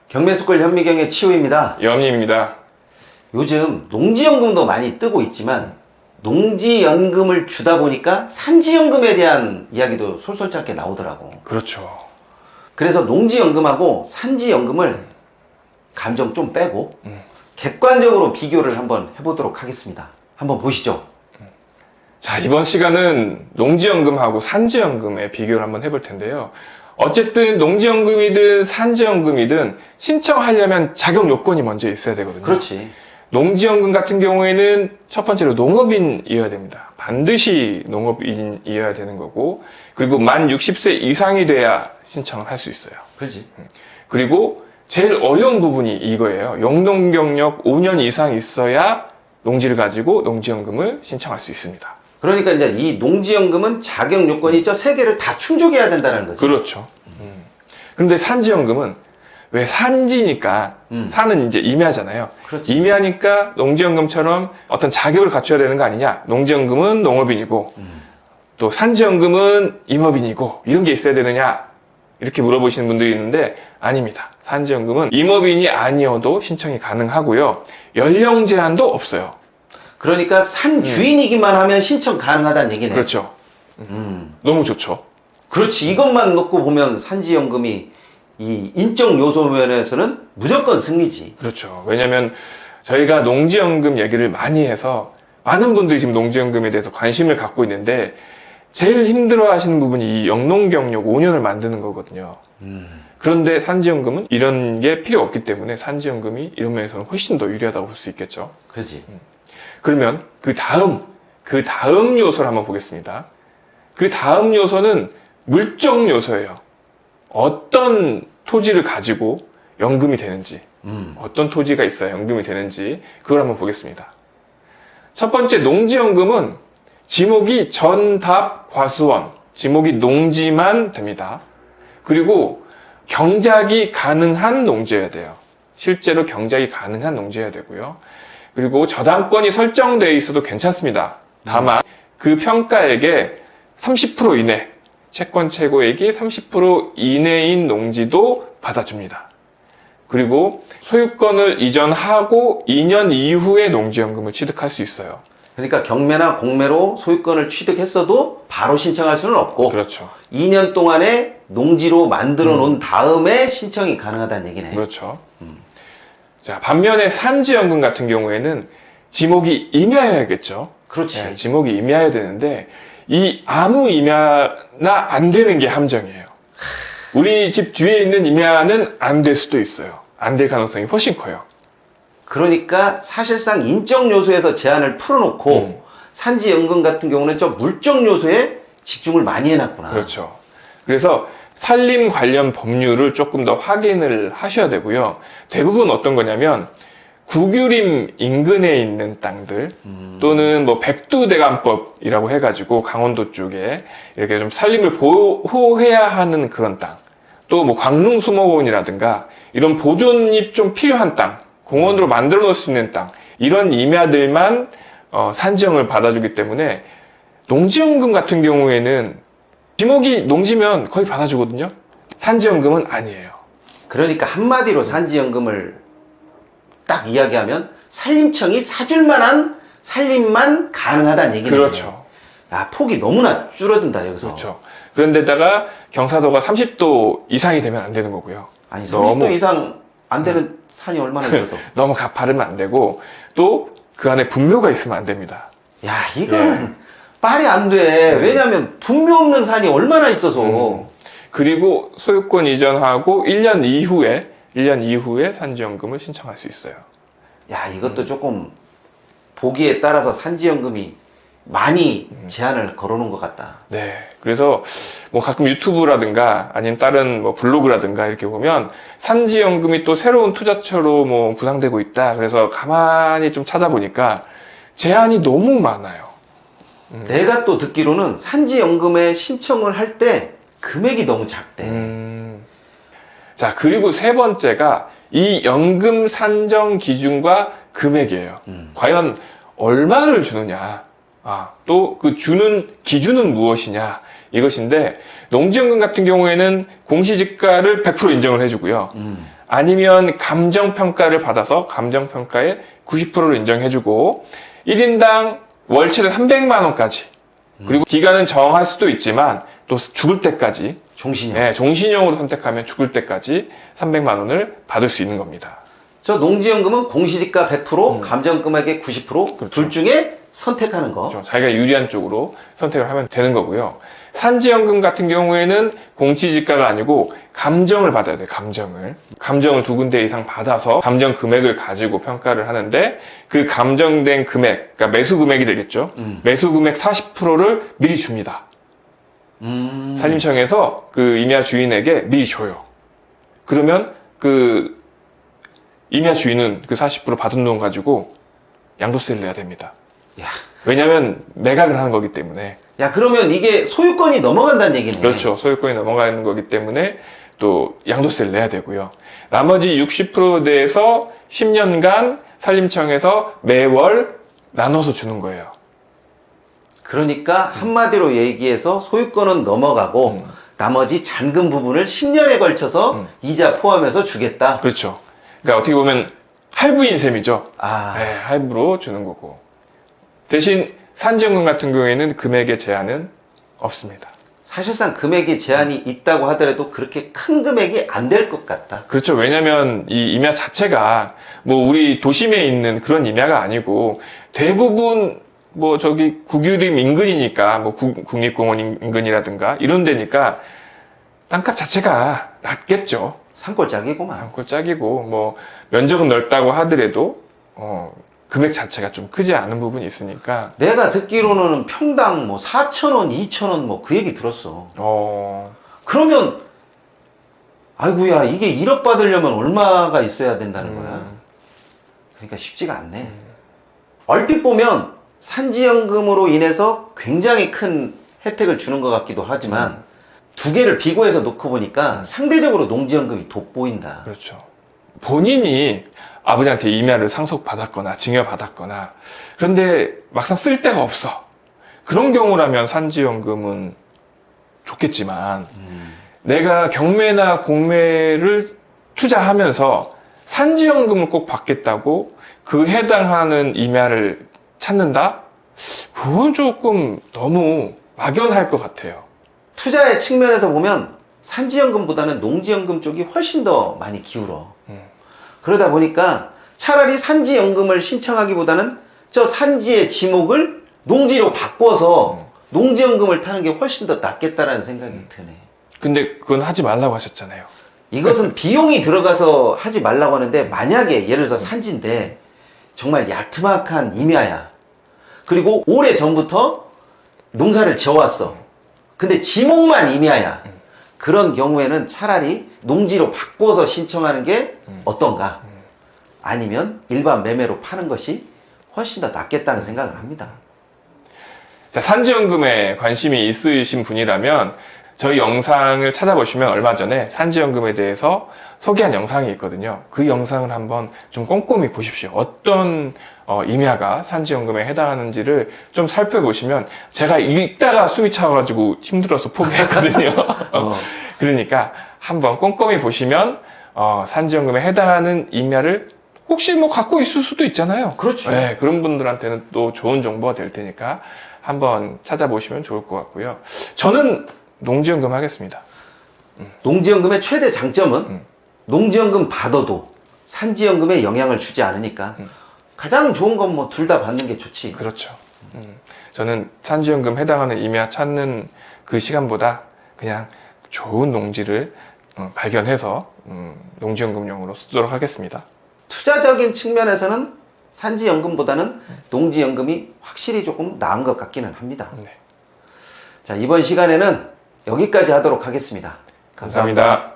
경매수골 현미경의 치우입니다. 염림입니다. 요즘 농지연금도 많이 뜨고 있지만 농지연금을 주다 보니까 산지연금에 대한 이야기도 솔솔찮게 나오더라고. 그렇죠. 그래서 농지연금하고 산지연금을 감정 좀 빼고 객관적으로 비교를 한번 해보도록 하겠습니다. 한번 보시죠. 자, 이번 시간은 농지연금하고 산지연금의 비교를 한번 해볼 텐데요. 어쨌든 농지연금이든 산지연금이든 신청하려면 자격 요건이 먼저 있어야 되거든요. 그렇지. 농지연금 같은 경우에는 첫 번째로 농업인이어야 됩니다. 반드시 농업인이어야 되는 거고, 그리고 만 60세 이상이 돼야 신청을 할 수 있어요. 그렇지. 그리고 제일 어려운 부분이 이거예요. 영농 경력 5년 이상 있어야 농지를 가지고 농지연금을 신청할 수 있습니다. 그러니까 이제 이 농지연금은 자격 요건이 저 세 개를 다 충족해야 된다는 거지. 그렇죠. 그런데 산지연금은 왜 산지니까 산은 이제 임야잖아요. 그렇지. 임야니까 농지연금처럼 어떤 자격을 갖춰야 되는 거 아니냐. 농지연금은 농업인이고 또 산지연금은 임업인이고 이런 게 있어야 되느냐 이렇게 물어보시는 분들이 있는데 아닙니다. 산지연금은 임업인이 아니어도 신청이 가능하고요. 연령 제한도 없어요. 그러니까 산 주인이기만 하면 신청 가능하다는 얘기네. 그렇죠. 너무 좋죠. 그렇지. 이것만 놓고 보면 산지연금이 이 인적 요소 면에서는 무조건 승리지. 그렇죠. 왜냐하면 저희가 농지연금 얘기를 많이 해서 많은 분들이 지금 농지연금에 대해서 관심을 갖고 있는데 제일 힘들어 하시는 부분이 이 영농경력 5년을 만드는 거거든요. 그런데 산지연금은 이런 게 필요 없기 때문에 산지연금이 이런 면에서는 훨씬 더 유리하다고 볼 수 있겠죠. 그렇지. 그러면 그 다음 요소를 한번 보겠습니다. 그 다음 요소는 물적 요소예요. 어떤 토지를 가지고 연금이 되는지, 어떤 토지가 있어야 연금이 되는지 그걸 한번 보겠습니다. 첫 번째 농지연금은 지목이 전답 과수원, 지목이 농지만 됩니다. 그리고 경작이 가능한 농지여야 돼요. 실제로 경작이 가능한 농지여야 되고요. 그리고 저당권이 설정되어 있어도 괜찮습니다. 다만 그 평가액의 30% 이내, 채권 최고액이 30% 이내인 농지도 받아줍니다. 그리고 소유권을 이전하고 2년 이후에 농지연금을 취득할 수 있어요. 그러니까 경매나 공매로 소유권을 취득했어도 바로 신청할 수는 없고 그렇죠. 2년 동안에 농지로 만들어 놓은 다음에 신청이 가능하다는 얘기네. 그렇죠. 자, 반면에 산지연금 같은 경우에는 지목이 임야여야겠죠. 그렇지. 네, 지목이 임야여야 되는데 이 아무 임야나 안 되는 게 함정이에요. 우리 집 뒤에 있는 임야는 안 될 수도 있어요. 안 될 가능성이 훨씬 커요. 그러니까 사실상 인적 요소에서 제한을 풀어놓고 산지연금 같은 경우는 좀 물적 요소에 집중을 많이 해놨구나. 그렇죠. 그래서 산림 관련 법률을 조금 더 확인을 하셔야 되고요. 대부분 어떤 거냐면 국유림 인근에 있는 땅들 또는 뭐 백두대간법이라고 해가지고 강원도 쪽에 이렇게 좀 산림을 보호해야 하는 그런 땅, 또 뭐 광릉수목원이라든가 이런 보존이 좀 필요한 땅, 공원으로 만들어 놓을 수 있는 땅, 이런 임야들만 산지연금을 받아주기 때문에 농지연금 같은 경우에는 지목이 농지면 거의 받아주거든요. 산지연금은 아니에요. 그러니까 한마디로 산지연금을 딱 이야기하면 산림청이 사줄 만한 산림만 가능하다는 얘기네요. 그렇죠. 야, 폭이 너무나 줄어든다 여기서. 그렇죠. 그런데다가 경사도가 30도 이상이 되면 안 되는 거고요. 아니 30도 너무 이상 안 되는 산이 얼마나 있어서. 너무 가파르면 안 되고 또 그 안에 분묘가 있으면 안 됩니다. 야, 이건 말이 안 돼. 왜냐하면 분묘 없는 산이 얼마나 있어서. 그리고 소유권 이전하고 1년 이후에 산지연금을 신청할 수 있어요. 야, 이것도 조금 보기에 따라서 산지연금이 많이 제한을 걸어놓은 것 같다. 네. 그래서 뭐 가끔 유튜브라든가 아니면 다른 뭐 블로그라든가 이렇게 보면 산지연금이 또 새로운 투자처로 뭐 부상되고 있다. 그래서 가만히 좀 찾아보니까 제한이 너무 많아요. 내가 또 듣기로는 산지연금에 신청을 할 때 금액이 너무 작대. 자, 그리고 세 번째가 이 연금 산정 기준과 금액이에요. 과연 얼마를 주느냐, 또 그 주는 기준은 무엇이냐, 이것인데, 농지연금 같은 경우에는 공시지가를 100% 인정을 해주고요. 아니면 감정평가를 받아서 감정평가에 90%를 인정해주고 1인당 월 최대 300만 원까지 그리고 기간은 정할 수도 있지만 또 죽을 때까지 종신형. 네, 종신형으로 선택하면 죽을 때까지 300만 원을 받을 수 있는 겁니다. 저 농지연금은 공시지가 100%, 감정금액의 90%, 그렇죠. 둘 중에 선택하는 거. 그렇죠. 자기가 유리한 쪽으로 선택을 하면 되는 거고요. 산지연금 같은 경우에는 공시지가가 아니고 감정을 받아야 돼요. 감정을 두 군데 이상 받아서 감정 금액을 가지고 평가를 하는데 그 감정된 금액, 그러니까 매수 금액이 되겠죠. 매수 금액 40%를 미리 줍니다. 산림청에서 그 임야 주인에게 미리 줘요. 그러면 그 임야 주인은 그 40% 받은 돈 가지고 양도세를 내야 됩니다. 야, 왜냐하면 매각을 하는 거기 때문에. 야, 그러면 이게 소유권이 넘어간다는 얘기네. 그렇죠. 소유권이 넘어가는 거기 때문에 또 양도세를 내야 되고요. 나머지 60%에 대해서 10년간 산림청에서 매월 나눠서 주는 거예요. 그러니까 한마디로 얘기해서 소유권은 넘어가고 나머지 잔금 부분을 10년에 걸쳐서 이자 포함해서 주겠다. 그렇죠. 그러니까 어떻게 보면 할부인 셈이죠. 아, 네, 할부로 주는 거고. 대신 산지연금 같은 경우에는 금액의 제한은 없습니다. 사실상 금액이 제한이 있다고 하더라도 그렇게 큰 금액이 안 될 것 같다. 그렇죠. 왜냐하면 이 임야 자체가 뭐 우리 도심에 있는 그런 임야가 아니고 대부분 뭐 저기 국유림 인근이니까 뭐 국립공원 인근이라든가 이런 데니까 땅값 자체가 낮겠죠. 산골짜기구만. 산골짜기고 뭐 면적은 넓다고 하더라도 금액 자체가 좀 크지 않은 부분이 있으니까 내가 듣기로는 평당 뭐 4,000원, 2,000원 뭐 그 얘기 들었어. 그러면 아이고야 이게 1억 받으려면 얼마가 있어야 된다는 거야. 그러니까 쉽지가 않네. 얼핏 보면 산지연금으로 인해서 굉장히 큰 혜택을 주는 것 같기도 하지만 두 개를 비교해서 놓고 보니까 상대적으로 농지연금이 돋보인다. 그렇죠. 본인이 아버지한테 임야를 상속받았거나 증여받았거나 그런데 막상 쓸 데가 없어. 그런 경우라면 산지연금은 좋겠지만 내가 경매나 공매를 투자하면서 산지연금을 꼭 받겠다고 그 해당하는 임야를 찾는다? 그건 조금 너무 막연할 것 같아요. 투자의 측면에서 보면 산지연금보다는 농지연금 쪽이 훨씬 더 많이 기울어. 그러다 보니까 차라리 산지연금을 신청하기보다는 저 산지의 지목을 농지로 바꿔서 농지연금을 타는 게 훨씬 더 낫겠다라는 생각이 드네. 근데 그건 하지 말라고 하셨잖아요. 이것은 비용이 들어가서 하지 말라고 하는데 만약에 예를 들어서 산지인데 정말 야트막한 임야야. 그리고 오래 전부터 농사를 지어왔어. 근데 지목만 임야야. 그런 경우에는 차라리 농지로 바꿔서 신청하는 게 어떤가? 아니면 일반 매매로 파는 것이 훨씬 더 낫겠다는 생각을 합니다. 자, 산지연금에 관심이 있으신 분이라면 저희 영상을 찾아보시면 얼마 전에 산지연금에 대해서 소개한 영상이 있거든요. 그 영상을 한번 좀 꼼꼼히 보십시오. 어떤 임야가 산지연금에 해당하는지를 좀 살펴보시면 제가 읽다가 숨이 차가지고 힘들어서 포기했거든요. 그러니까 한번 꼼꼼히 보시면 산지연금에 해당하는 임야를 혹시 뭐 갖고 있을 수도 있잖아요. 그렇죠. 네, 그런 분들한테는 또 좋은 정보가 될 테니까 한번 찾아보시면 좋을 것 같고요. 저는 농지연금 하겠습니다. 농지연금의 최대 장점은 농지연금 받아도 산지연금에 영향을 주지 않으니까 가장 좋은 건 뭐 둘 다 받는 게 좋지. 그렇죠. 저는 산지연금 해당하는 임야 찾는 그 시간보다 그냥 좋은 농지를 발견해서 농지연금용으로 쓰도록 하겠습니다. 투자적인 측면에서는 산지연금보다는 농지연금이 확실히 조금 나은 것 같기는 합니다. 네. 자, 이번 시간에는 여기까지 하도록 하겠습니다. 감사합니다. 감사합니다.